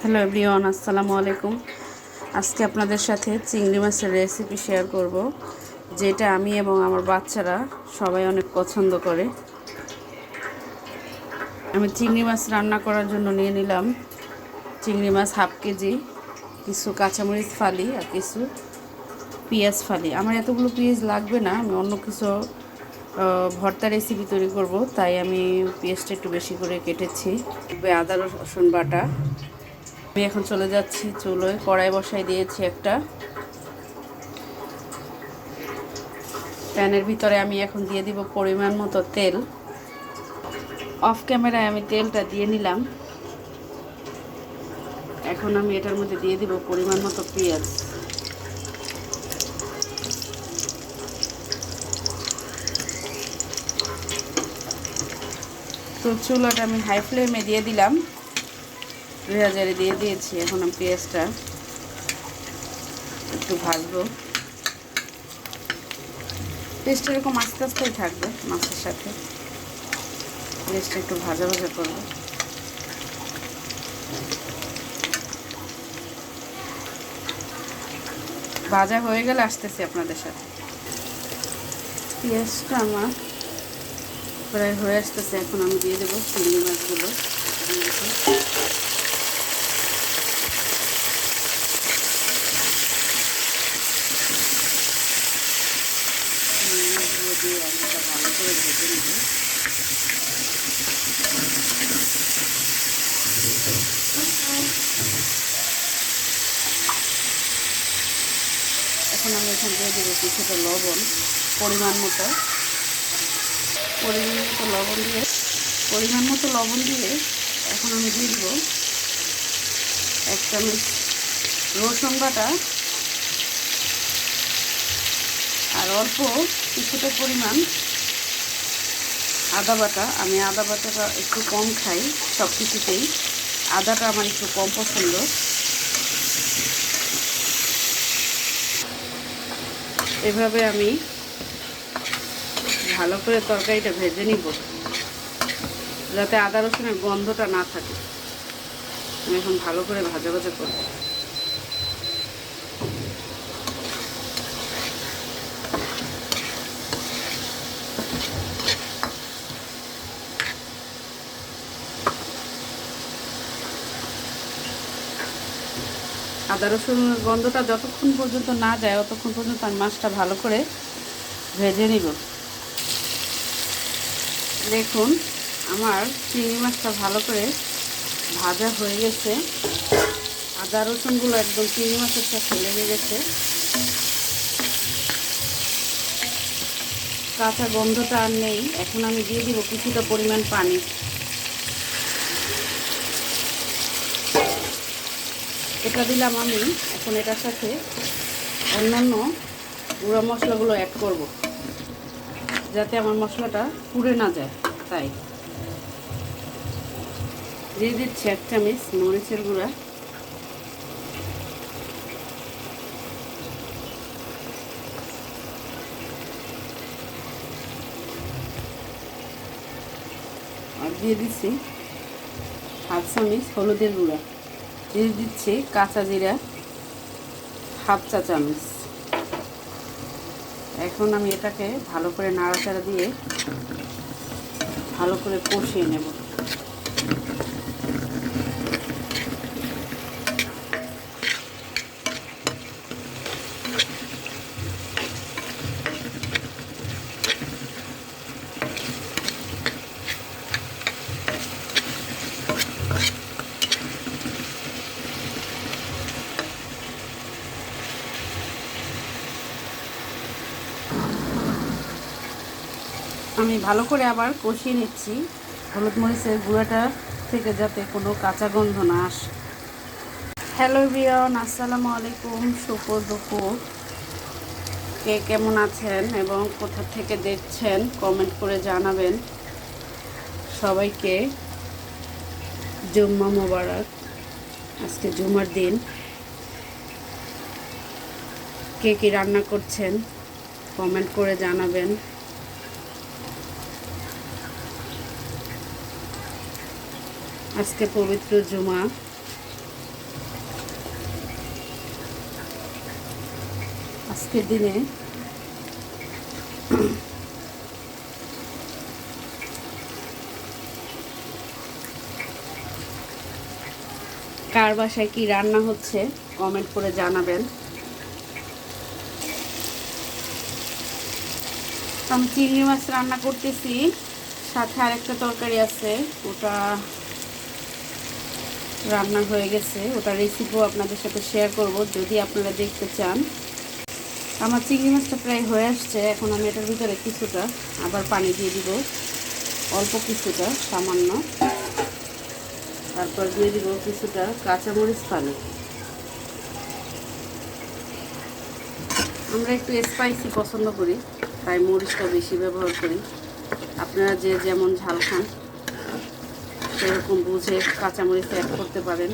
Hello everyone, আসসালামু আলাইকুম। আজকে আপনাদের সাথে চিংড়ি মাছের রেসিপি শেয়ার করব, যেটা আমি এবং আমার বাচ্চারা সবাই অনেক পছন্দ করে। আমি চিংড়ি মাছ রান্না করার জন্য নিয়ে নিলাম চিংড়ি মাছ হাফ কেজি, কিছু কাঁচামরিচ ফালি আর কিছু পেঁয়াজ ফালি। আমার এতগুলো পেঁয়াজ লাগবে না, আমি অন্য কিছু ভর্তা রেসিপি তৈরি করব, তাই আমি পেঁয়াজটা একটু বেশি করে কেটেছি। আদা রসুন বাটা। আমি এখন চলে যাচ্ছি চুলোয়, কড়াই বসাই দিয়েছি একটা। প্যানের ভিতরে আমি এখন দিয়ে দিব পরিমাণ মতো তেল। অফ ক্যামেরায় আমি তেলটা দিয়ে নিলাম। এখন আমি এটার মধ্যে দিয়ে দিব পরিমাণ মতো পেঁয়াজ। তো চুলাটা আমি হাই ফ্লেমে দিয়ে দিলাম, রেজারে দিয়ে দিয়েছি। এখন আমি পেঁয়াজটা একটু ভাজবো। পেঁয়াজটা এরকম আস্তে আস্তেই থাকবে মাছের সাথে। পেঁয়াজটা একটু ভাজা ভাজা করবো। ভাজা হয়ে গেলে আসতেছি আপনাদের সাথে। পেঁয়াজটা আমার প্রায় হয়ে আসতেছে। এখন আমি দিয়ে দেবো চিংড়ি মাছগুলো। মাছগুলো দিয়ে আমি এটা ভালো করে ভেজে নেব। এখন আমি এখানে দিয়ে দেবো কিছুটা লবণ, পরিমাণ মতো লবণ দিয়ে এখন আমি দিয়ে দেবো 1 চামচ রসুন বাটা আর অল্প কিছুটা পরিমাণ আদা বাটা। আমি আদা বাটাটা একটু কম খাই, সব কিছুতেই আদাটা আমার একটু কম পছন্দ। এভাবে আমি ভালো করে তরকারিটা ভেজে নিব, যাতে আদা রসুনের গন্ধটা না থাকে। আমি এখন ভালো করে ভাজা ভাজা করব। আদা রসুনের গন্ধটা যতক্ষণ পর্যন্ত না যায় ততক্ষণ পর্যন্ত আমি মাছটা ভালো করে ভেজে নিব। দেখুন আমার চিংড়ি মাছটা ভালো করে ভাজা হয়ে গেছে। আদা রসুনগুলো একদম চিংড়ি মাছের সাথে লেগে গেছে। কাঁচা গন্ধটা আর নেই। এখন আমি দিয়ে দিব কিছুটা পরিমাণ পানি। এটা দিলাম আমি। এখন এটার সাথে অন্যান্য গুঁড়া মশলাগুলো অ্যাড করব, যাতে আমার মশলাটা পুড়ে না যায়। তাই দিয়ে দিচ্ছি 1 চামচ মরিচের গুঁড়া, আর দিয়ে দিচ্ছি 1/2 চামচ হলুদের গুঁড়া, দিয়ে দিচ্ছি কাঁচা জিরা 1/2 চা চামচ। এখন আমি এটাকে ভালো করে নাড়াচাড়া দিয়ে ভালো করে কষিয়ে নেব। আমি ভালো করে আবার কষিয়ে নিচ্ছি, হলুদ মরিচের গুঁড়াটা থেকে যাতে কোনো কাঁচা গন্ধ না আসে। হ্যালো এভরিওয়ান, আসসালামু আলাইকুম। শুভ দুপুর। কে কেমন আছেন এবং কোথা থেকে দেখছেন কমেন্ট করে জানাবেন। সবাইকে জুম্মা মোবারক। আজকে জুমার দিন। কে কী রান্না করছেন কমেন্ট করে জানাবেন। আজকে পবিত্র জুমা। আজকের দিনে কার বাসায় কি রান্না হচ্ছে কমেন্ট করে জানাবেন। আমি চিংড়ি মাছ রান্না করতেছি, সাথে আরেকটা তরকারি আছে, ওটা রান্না হয়ে গেছে। ওটা রেসিপিও আপনাদের সাথে শেয়ার করব যদি আপনারা দেখতে চান। আমার চিংড়ি মাছটা প্রায় হয়ে আসছে। এখন আমি এটার ভিতরে কিছুটা আবার পানি দিয়ে দিব, অল্প কিছুটা, সামান্য। তারপর দিয়ে দিব কিছুটা কাঁচামরিচ ফালি। আমরা একটু স্পাইসি পছন্দ করি, তাই মরিচটা বেশি ব্যবহার করি। আপনারা যে যেমন ঝাল খান সেরকম বুঝে কাঁচামরিচ অ্যাড করতে পারেন,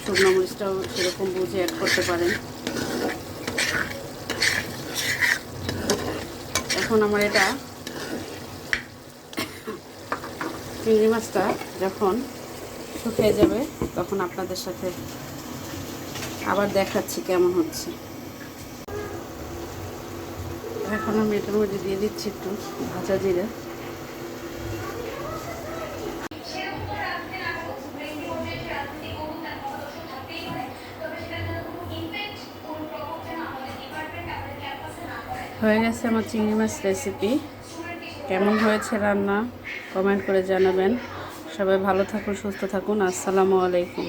শুকনো মরিচটাও সেরকম বুঝে অ্যাড করতে পারেন। এখন আমার এটা চিংড়ি মাছটা যখন শুকিয়ে যাবে তখন আপনাদের সাথে আবার দেখাচ্ছি কেমন হচ্ছে। এখন আমি এটার মধ্যে দিয়ে দিচ্ছি একটু ভাজা জিরা। হয়ে গেছে আমার চিংড়ি মাছ রেসিপি। কেমন হয়েছে রান্না কমেন্ট করে জানাবেন। সবাই ভালো থাকুন, সুস্থ থাকুন। আসসালামু আলাইকুম।